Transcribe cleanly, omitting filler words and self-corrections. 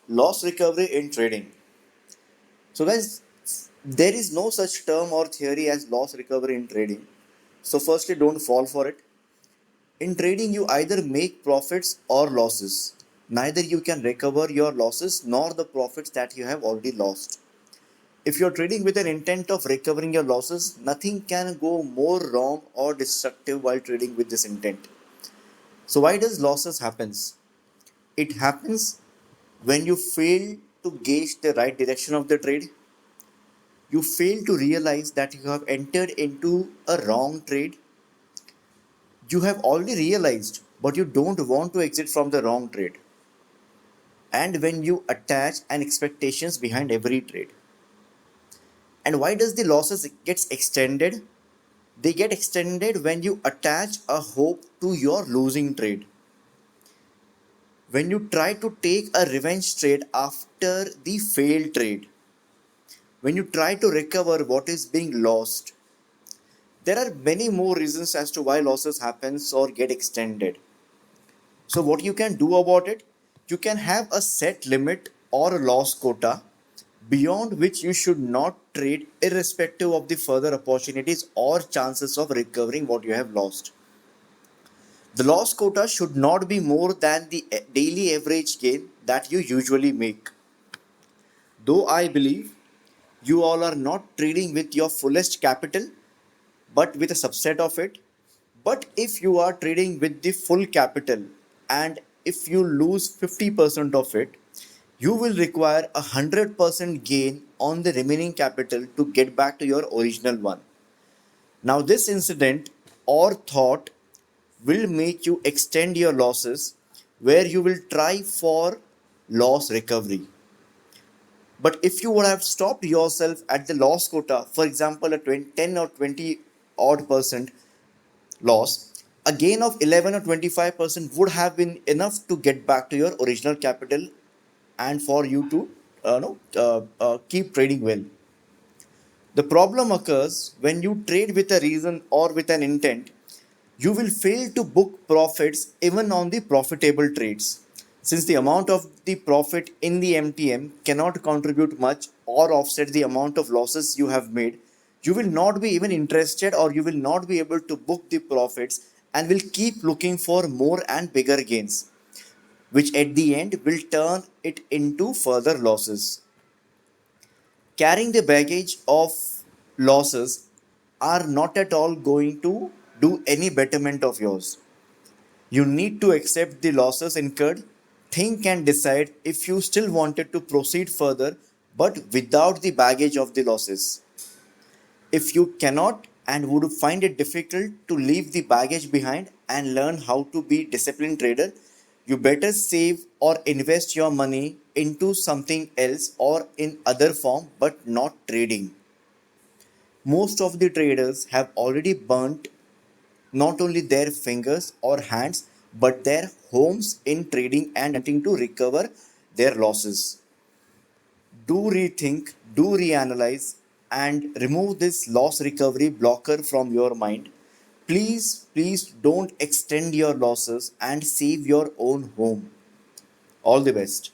Loss recovery in trading. So, guys, there is no such term or theory as loss recovery in trading. So, firstly, don't fall for it. In trading, you either make profits or losses. Neither you can recover your losses nor the profits that you have already lost. If you're trading with an intent of recovering your losses, nothing can go more wrong or destructive while trading with this intent. So why does losses happens? It happens when you fail to gauge the right direction of the trade. You fail to realize that you have entered into a wrong trade. You have already realized, but you don't want to exit from the wrong trade. And when you attach an expectations behind every trade. And why does the losses gets extended? They get extended when you attach a hope to your losing trade. When you try to take a revenge trade after the failed trade. When you try to recover what is being lost. There are many more reasons as to why losses happens or get extended. So what you can do about it? You can have a set limit or a loss quota beyond which you should not trade irrespective of the further opportunities or chances of recovering what you have lost. The loss quota should not be more than the daily average gain that you usually make. Though I believe you all are not trading with your fullest capital, but with a subset of it. But if you are trading with the full capital and if you lose 50% of it, you will require 100% gain on the remaining capital to get back to your original one. Now, this incident or thought will make you extend your losses where you will try for loss recovery. But if you would have stopped yourself at the loss quota, for example, a 20, 10 or 20 odd percent loss, a gain of 11 or 25% would have been enough to get back to your original capital and for you to keep trading well. The problem occurs when you trade with a reason or with an intent. You will fail to book profits even on the profitable trades. Since the amount of the profit in the MTM cannot contribute much or offset the amount of losses you have made, you will not be even interested or you will not be able to book the profits and will keep looking for more and bigger gains, which at the end will turn it into further losses. Carrying the baggage of losses are not at all going to do any betterment of yours. You need to accept the losses incurred, think and decide if you still wanted to proceed further but without the baggage of the losses. If you cannot and would find it difficult to leave the baggage behind and learn how to be disciplined trader, you better save or invest your money into something else or in other form but not trading. Most of the traders have already burnt not only their fingers or hands but their homes in trading and attempting to recover their losses. Do rethink, do reanalyze, and remove this loss recovery blocker from your mind. Please don't extend your losses and save your own home. All the best.